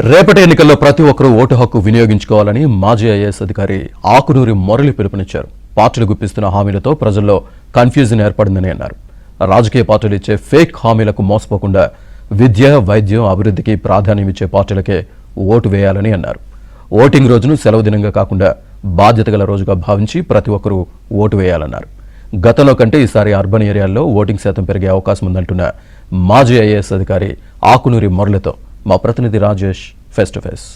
రేపటి ఎన్నికల్లో ప్రతి ఒక్కరూ ఓటు హక్కు వినియోగించుకోవాలని మాజీ ఐఏఎస్ అధికారి ఆకునూరి మురళి పిలుపునిచ్చారు. పార్టీలు గుప్పిస్తున్న హామీలతో ప్రజల్లో కన్ఫ్యూజన్ ఏర్పడిందని అన్నారు. రాజకీయ పార్టీలు ఇచ్చే ఫేక్ హామీలకు మోసపోకుండా విద్య, వైద్యం, అభివృద్ధికి ప్రాధాన్యం ఇచ్చే పార్టీలకే ఓటు వేయాలని అన్నారు. ఓటింగ్ రోజును సెలవు దినంగా కాకుండా బాధ్యత గల రోజుగా భావించి ప్రతి ఒక్కరూ ఓటు వేయాలన్నారు. గతంలో కంటే ఈసారి అర్బన్ ఏరియాల్లో ఓటింగ్ శాతం పెరిగే అవకాశం ఉందంటున్న మాజీ ఐఏఎస్ అధికారి ఆకునూరి మురళితో మా ప్రతినిధి రాజేష్ ఫేస్ టు ఫేస్.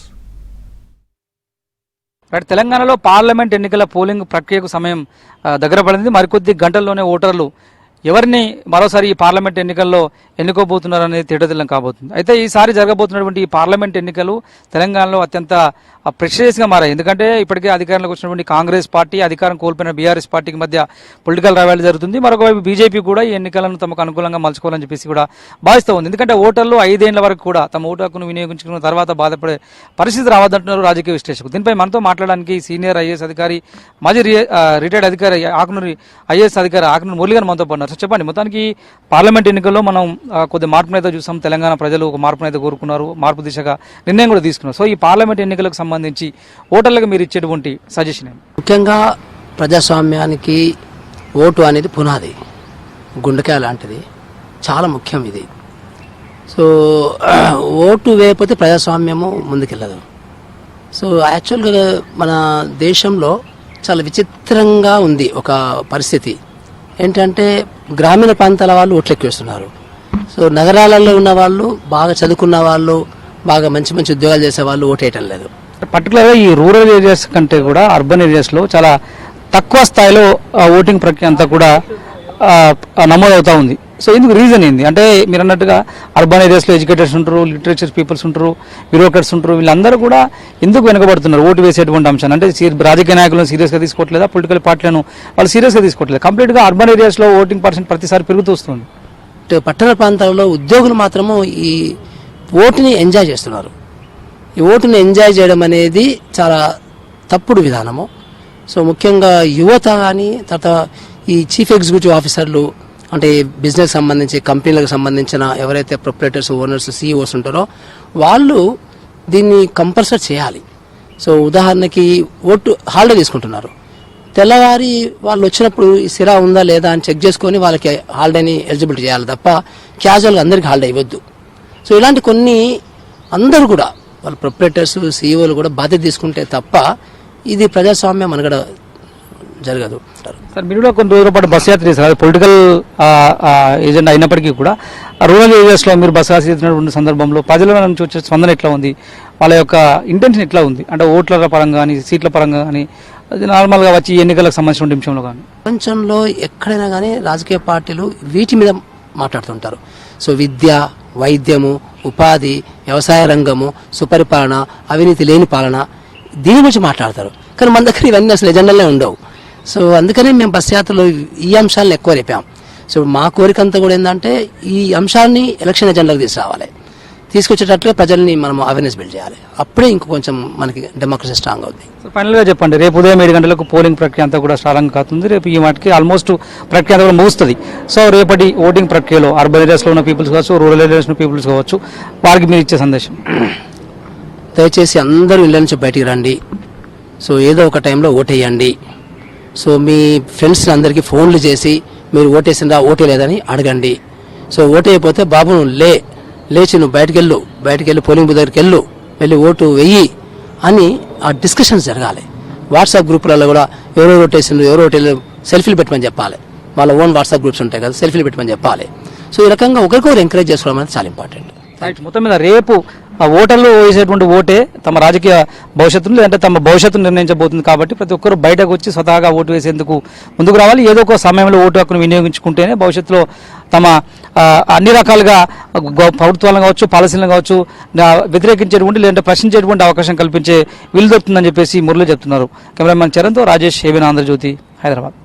తెలంగాణలో పార్లమెంట్ ఎన్నికల పోలింగ్ ప్రక్రియకు సమయం దగ్గర పడింది. మరికొద్ది గంటల్లోనే ఓటర్లు ఎవరిని మరోసారి ఈ పార్లమెంట్ ఎన్నికల్లో ఎన్నుకోబోతున్నారనేది తేటతెల్లం కాబోతుంది. అయితే ఈసారి జరగబోతున్నటువంటి ఈ పార్లమెంట్ ఎన్నికలు తెలంగాణలో అత్యంత ప్రెషియస్గా మారాయి. ఎందుకంటే ఇప్పటికే అధికారంలోకి వచ్చినటువంటి కాంగ్రెస్ పార్టీ, అధికారం కోల్పోయిన బీఆర్ఎస్ పార్టీకి మధ్య పొలిటికల్ రైవాల్రీ జరుగుతుంది. మరొకవైపు బీజేపీ కూడా ఈ ఎన్నికలను తమకు అనుకూలంగా మలుచుకోవాలని చెప్పేసి కూడా భావిస్తూ ఉంది. ఎందుకంటే ఓటర్లు 5 ఏళ్ల వరకు కూడా తమ ఓటు హక్కును వినియోగించుకున్న తర్వాత బాధపడే పరిస్థితి రావద్దంటున్నారు రాజకీయ విశ్లేషకులు. దీనిపై మనతో మాట్లాడడానికి సీనియర్ ఐఏఎస్ అధికారి, మాజీ రిటైర్డ్ అధికారి ఆకునూరి ఐఏఎస్ అధికారి ఆకునూరి మురళి గారు మనతో పాటున్నారు. చెప్పండి, మొత్తానికి పార్లమెంట్ ఎన్నికల్లో మనం కొద్ది మార్పునైతే చూసాం. తెలంగాణ ప్రజలు ఒక మార్పునైతే కోరుకున్నారు, మార్పు దిశగా నిర్ణయం కూడా తీసుకున్నారు. సో ఈ పార్లమెంట్ ఎన్నికలకు సంబంధించి ఓటర్లకు మీరు ఇచ్చేటువంటి సజెషన్ ఏంటి? ముఖ్యంగా ప్రజాస్వామ్యానికి ఓటు అనేది పునాది, గుండెకాయ లాంటిది, చాలా ముఖ్యం ఇది. సో ఓటు వేయకపోతే ప్రజాస్వామ్యము ముందుకెళ్ళదు. సో యాక్చువల్గా మన దేశంలో చాలా విచిత్రంగా ఉంది ఒక పరిస్థితి. ఏంటంటే గ్రామీణ ప్రాంతాల వాళ్ళు ఓట్లు ఎక్కువ వేస్తున్నారు. సో నగరాలలో ఉన్న వాళ్ళు, బాగా చదువుకున్న వాళ్ళు, బాగా మంచి మంచి ఉద్యోగాలు చేసే వాళ్ళు ఓటు వేయటం లేదు. పర్టికులర్గా ఈ రూరల్ ఏరియాస్ కంటే కూడా అర్బన్ ఏరియాస్లో చాలా తక్కువ స్థాయిలో ఓటింగ్ ప్రక్రియ అంతా కూడా నమోదవుతూ ఉంది. సో ఇందుకు రీజన్ ఏంది అంటే, మీరు అన్నట్టుగా అర్బన్ ఏరియాస్లో ఎడ్యుకేటర్స్ ఉంటారు, లిటరేచర్ పీపుల్స్ ఉంటారు, బ్యూరోక్రాట్స్ ఉంటారు, వీళ్ళందరూ కూడా ఎందుకు వెనుకబడుతున్నారు ఓటు వేసేటువంటి అంశాన్ని? అంటే రాజకీయ నాయకులను సీరియస్గా తీసుకోవట్లేదా, పొలిటికల్ పార్టీలను వాళ్ళు సీరియస్గా తీసుకోవట్లేదు. కంప్లీట్గా అర్బన్ ఏరియాస్లో ఓటింగ్ పర్సెంట్ ప్రతిసారి పెరుగుతూ వస్తుంది. పట్టణ ప్రాంతాల్లో ఉద్యోగులు మాత్రము ఈ ఓటుని ఎంజాయ్ చేస్తున్నారు. ఈ ఓటుని ఎంజాయ్ చేయడం అనేది చాలా తప్పుడు విధానము. సో ముఖ్యంగా యువత కానీ, తర్వాత ఈ చీఫ్ ఎగ్జిక్యూటివ్ ఆఫీసర్లు, అంటే బిజినెస్ సంబంధించి కంపెనీలకు సంబంధించిన ఎవరైతే ప్రొప్రైటర్స్, ఓనర్స్, సిఇఓస్ ఉంటారో వాళ్ళు దీన్ని కంపల్సరీ చేయాలి. సో ఉదాహరణకి ఓటు హాలిడే తీసుకుంటున్నారు, తెల్లవారి వాళ్ళు వచ్చినప్పుడు ఈ సిరా ఉందా లేదా అని చెక్ చేసుకొని వాళ్ళకి హాలిడేని ఎలిజిబిలిటీ చేయాలి తప్ప క్యాజువల్గా అందరికీ హాలిడే ఇవ్వద్దు. సో ఇలాంటి కొన్ని అందరూ కూడా వాళ్ళ ప్రొప్రైటర్స్, సిఇఓలు కూడా బాధ్యత తీసుకుంటే తప్ప ఇది ప్రజాస్వామ్యం మనగడ జరగదు. సార్, మీరు కూడా కొన్ని రోజుల పాటు బస్ యాత్ర చేశారు. పొలిటికల్ ఏజెండా అయినప్పటికీ కూడా రూరల్ ఏరియాస్లో మీరు బస్ యాత్ర చేసినటువంటి సందర్భంలో ప్రజల నుంచి వచ్చే స్పందన ఎట్లా ఉంది, వాళ్ళ యొక్క ఇంటెన్షన్ ఎట్లా ఉంది? అంటే ఓట్ల పరంగా కానీ, సీట్ల పరంగా కానీ, అది నార్మల్గా వచ్చి ఎన్నికలకు సంబంధించిన విషయంలో కానీ ప్రపంచంలో ఎక్కడైనా కానీ రాజకీయ పార్టీలు వీటి మీద మాట్లాడుతుంటారు. సో విద్య, వైద్యము, ఉపాధి, వ్యవసాయ రంగము, సుపరిపాలన, అవినీతి లేని పాలన, దీని గురించి మాట్లాడతారు. కానీ మన దగ్గర ఇవన్నీ అసలు ఎజెండాలే ఉండవు. సో అందుకనే మేము బస్ యాత్రలో ఈ అంశాలను ఎక్కువ రేపాం. సో మా కోరికంతా కూడా ఏంటంటే ఈ అంశాన్ని ఎలక్షన్ ఎజెండాకి తీసుకురావాలి, తీసుకొచ్చేటట్లుగా ప్రజల్ని మనం అవేర్నెస్ బిల్డ్ చేయాలి. అప్పుడే ఇంకో కొంచెం మనకి డెమోక్రసీ స్ట్రాంగ్ అవుతుంది. ఫైనల్గా చెప్పండి, రేపు ఉదయం 7 గంటలకు పోలింగ్ ప్రక్రియ అంతా కూడా స్ట్రాంగ్ అవుతుంది. రేపు ఈ మాటికి ఆల్మోస్ట్ ప్రక్రియ అంతా కూడా ముగుస్తుంది. సో రేపటి ఓటింగ్ ప్రక్రియలో అర్బన్ ఏరియాస్లో ఉన్న పీపుల్స్ కావచ్చు, రూరల్ ఏరియాస్లో పీపుల్స్ కావచ్చు, వారికి మీరు ఇచ్చే సందేశం? దయచేసి అందరూ ఇళ్ళ నుంచి బయటికి రండి. సో ఏదో ఒక టైంలో ఓటేయండి. సో మీ ఫ్రెండ్స్ అందరికీ ఫోన్లు చేసి మీరు ఓటేసిందా, ఓటేలేదని అడగండి. సో ఓటేయకపోతే బాబు లేచి నువ్వు బయటికి వెళ్ళి పోలింగ్ బూత్ దగ్గరికి వెళ్ళి ఓటు వెయ్యి అని ఆ డిస్కషన్స్ జరగాలి. వాట్సాప్ గ్రూపులలో కూడా ఎవరో ఓటేసిండ్రు, ఎవరో ఓటేళ్ళు సెల్ఫీలు పెట్టమని చెప్పాలి. వాళ్ళ ఓన్ వాట్సాప్ గ్రూప్స్ ఉంటాయి కదా, సెల్ఫీలు పెట్టమని చెప్పాలి. సో ఈ రకంగా ఒకరికొకరు ఎంకరేజ్ చేసుకోవడం అనేది చాలా ఇంపార్టెంట్. మొత్తం మీద రేపు ఓటర్లు వేసేటువంటి ఓటే తమ రాజకీయ భవిష్యత్తును, లేదంటే తమ భవిష్యత్తును నిర్ణయించబోతుంది. కాబట్టి ప్రతి ఒక్కరు బయటకు వచ్చి స్వతహాగా ఓటు వేసేందుకు ముందుకు రావాలి. ఏదో ఒక సమయంలో ఓటు హక్కును వినియోగించుకుంటేనే భవిష్యత్తులో తమ అన్ని రకాలుగా ప్రభుత్వాలను కావచ్చు, పాలసీలను కావచ్చు వ్యతిరేకించేటువంటి, లేదంటే ప్రశ్నించేటువంటి అవకాశం కల్పించే వీలు దొరుకుతుందని చెప్పేసి మురళి చెప్తున్నారు. కెమెరామెన్ చరణ్తో రాజేష్, ఏబీఎన్ ఆంధ్రజ్యోతి, హైదరాబాద్.